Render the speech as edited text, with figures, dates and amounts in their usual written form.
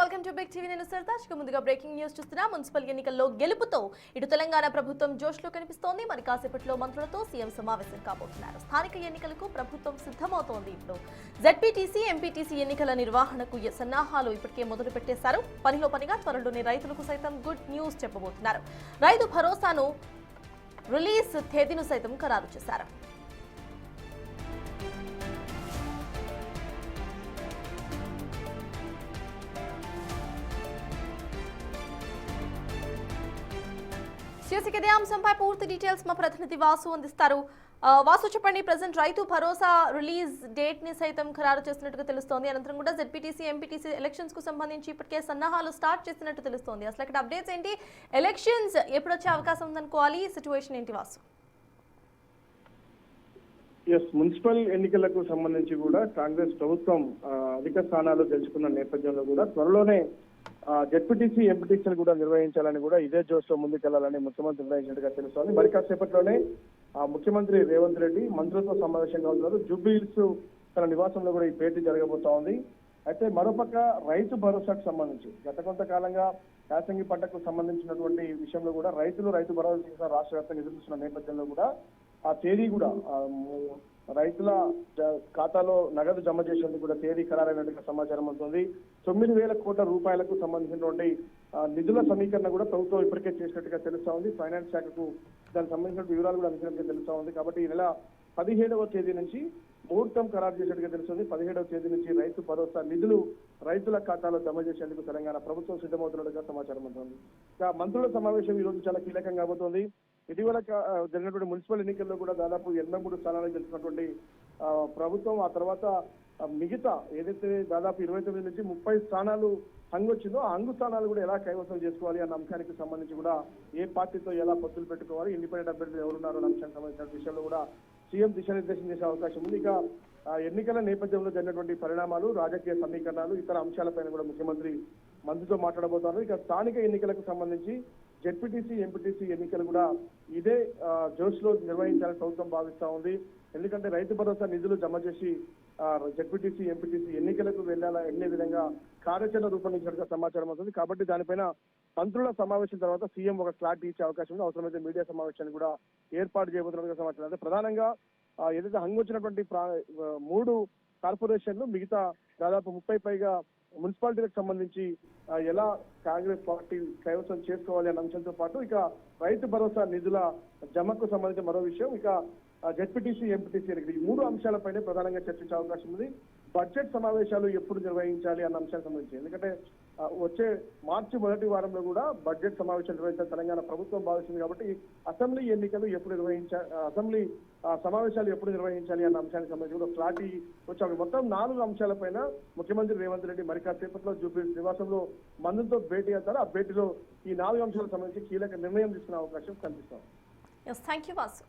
Welcome to big TV. నేను సర్తాజ్. ముందుగా breaking news చూస్తున్నా. మున్సిపల్ ఎన్నికల్లో గెలుపుతో ఇటు తెలంగాణ ప్రభుత్వం జోష్లో కనిపిస్తోంది. మరి కాసేపట్లో మంత్రులతో సీఎం సమావేశం కాబోతున్నారు. స్థానిక ఎన్నికలకు ప్రభుత్వం సిద్ధమవుతోంది. ఇప్పుడు జెడ్పీటీసీ, ఎంపీటీసీ ఎన్నికల నిర్వహణకు సన్నాహాలు ఇప్పటికే మొదలు పెట్టేశారు. పనిలో పనిగా త్వరలోనే రైతులకు సైతం గుడ్ న్యూస్ చెప్పబోతున్నారు. రైతు భరోసాను రిలీజ్ తేదీను సైతం ఖరారు చేశారు. ఇదే అంశంపై పూర్తి డీటెయిల్స్ మా ప్రతినిధి వాసు అందిస్తారు. వాసు, చెప్పండి. Present Rythu Bharosa release date ని సైతం ఖరారు చేసినట్టుగా తెలుస్తోంది. అనంతరం కూడా జెడ్పీటీసీ, ఎంపీటీసీ ఎలక్షన్స్ కు సంబంధించి ఇప్పటికే సన్నాహాలు స్టార్ట్ చేసినట్టు తెలుస్తోంది. అసలు ఇక్కడ అప్డేట్స్ ఏంటి? ఎలక్షన్స్ ఎప్పుడు వచ్చే అవకాశం ఉందనుకోవాలి? సిచ్యువేషన్ ఏంటి వాసు? మున్సిపల్ ఎన్నికలకు సంబంధించి కూడా కాంగ్రెస్ ప్రభుత్వం అధిక స్థానాలు గెలుచుకున్న నేపథ్యంలో కూడా త్వరలోనే జెడ్పీటీసీ, ఎంపీటీసీలు కూడా నిర్వహించాలని కూడా ఇదే జోష్లో ముందుకెళ్లాలని ముఖ్యమంత్రి నిర్ణయించినట్టుగా తెలుస్తోంది. మరి కాసేపట్లోనే ముఖ్యమంత్రి రేవంత్ రెడ్డి మంత్రులతో సమావేశంగా ఉన్నారు. జూబ్లీహిల్స్ తన నివాసంలో కూడా ఈ భేటీ జరగబోతా ఉంది. అయితే మరోపక్క రైతు భరోసాకు సంబంధించి గత కొంతకాలంగా యాసంగి పంటకు సంబంధించినటువంటి విషయంలో కూడా రైతు భరోసా రాష్ట్ర వ్యాప్తంగా ఎదురుస్తున్న నేపథ్యంలో కూడా ఆ తేదీ కూడా రైతుల ఖాతాలో నగదు జమ చేసేందుకు కూడా తేదీ ఖరారైనట్టుగా సమాచారం అవుతుంది. 9,000 కోట్ల రూపాయలకు సంబంధించినటువంటి నిధుల సమీకరణ కూడా ప్రభుత్వం ఇప్పటికే చేసినట్టుగా తెలుస్తా ఉంది. ఫైనాన్స్ శాఖకు దానికి సంబంధించిన వివరాలు కూడా అందించినట్టుగా తెలుస్తా ఉంది. కాబట్టి ఈ నెల 17వ తేదీ నుంచి ముహూర్తం ఖరారు చేసినట్టుగా తెలుస్తుంది. 17వ తేదీ నుంచి రైతు భరోసా నిధులు రైతుల ఖాతాలో జమ చేసేందుకు తెలంగాణ ప్రభుత్వం సిద్ధమవుతున్నట్టుగా సమాచారం అవుతుంది. ఇక మంత్రుల సమావేశం ఈ రోజు చాలా కీలకంగా కాబోతోంది. ఇటీవల జరిగినటువంటి మున్సిపల్ ఎన్నికల్లో కూడా దాదాపు 83 స్థానాలు గెలిచినటువంటి ప్రభుత్వం ఆ తర్వాత మిగతా ఏదైతే దాదాపు 29 నుంచి 30 స్థానాలు హంగొచ్చిందో ఆ హంగు స్థానాలు కూడా ఎలా కైవసం చేసుకోవాలి అన్న అంశానికి సంబంధించి కూడా ఏ పార్టీతో ఎలా పొత్తులు పెట్టుకోవాలి, ఇండిపెండెంట్ అభ్యర్థులు ఎవరున్నారు అన్న అంశానికి సంబంధించిన విషయంలో కూడా సీఎం దిశానిర్దేశం చేసే అవకాశం ఉంది. ఇక ఎన్నికల నేపథ్యంలో జరిగినటువంటి పరిణామాలు, రాజకీయ సమీకరణాలు, ఇతర అంశాలపైన కూడా ముఖ్యమంత్రి మంత్రితో మాట్లాడబోతున్నారు. ఇక స్థానిక ఎన్నికలకు సంబంధించి జెడ్పీటీసీ, ఎంపీటీసీ ఎన్నికలు కూడా ఇదే జోష్లో నిర్వహించాలని ప్రభుత్వం భావిస్తా ఉంది. ఎందుకంటే రైతు భరోసా నిధులు జమ చేసి జెడ్పీటీసీ, ఎంపీటీసీ ఎన్నికలకు వెళ్లే విధంగా కార్యాచరణ రూపొందించినట్టుగా సమాచారం అవుతుంది. కాబట్టి దానిపైన మంత్రుల సమావేశం తర్వాత సీఎం ఒక క్లారిటీ ఇచ్చే అవకాశం ఉంది. అవసరమైతే మీడియా సమావేశాన్ని కూడా ఏర్పాటు చేయబోతున్నట్టుగా సమాచారం. అంటే ప్రధానంగా ఏదైతే హంగొచ్చినటువంటి 3 కార్పొరేషన్లు, మిగతా దాదాపు 30 పైగా మున్సిపాలిటీలకు సంబంధించి ఎలా కాంగ్రెస్ పార్టీ కైవసం చేసుకోవాలి అన్న అంశంతో పాటు ఇక రైతు భరోసా నిధుల జమకు సంబంధించిన మరో విషయం, ఇక జెడ్పీటీసీ, ఎంపీటీసీ ఈ 3 అంశాలపైనే ప్రధానంగా చర్చించే అవకాశం ఉంది. బడ్జెట్ సమావేశాలు ఎప్పుడు నిర్వహించాలి అన్న అంశానికి సంబంధించి, ఎందుకంటే వచ్చే మార్చి మొదటి వారంలో కూడా బడ్జెట్ సమావేశాలు నిర్వహించాలి తెలంగాణ ప్రభుత్వం భావిస్తుంది. కాబట్టి అసెంబ్లీ ఎన్నికలు ఎప్పుడు అసెంబ్లీ సమావేశాలు ఎప్పుడు నిర్వహించాలి అన్న అంశానికి సంబంధించి కూడా క్లారిటీ వచ్చాము. మొత్తం 4 అంశాలపైన ముఖ్యమంత్రి రేవంత్ రెడ్డి మరి కాసేపట్లో జూబ్లీహిల్స్ నివాసంలో మంత్రులతో భేటీ అవుతారు. ఆ భేటీలో ఈ 4 అంశాలకు సంబంధించి కీలక నిర్ణయం తీసుకునే అవకాశం కనిపిస్తాం. Thank you Vasu.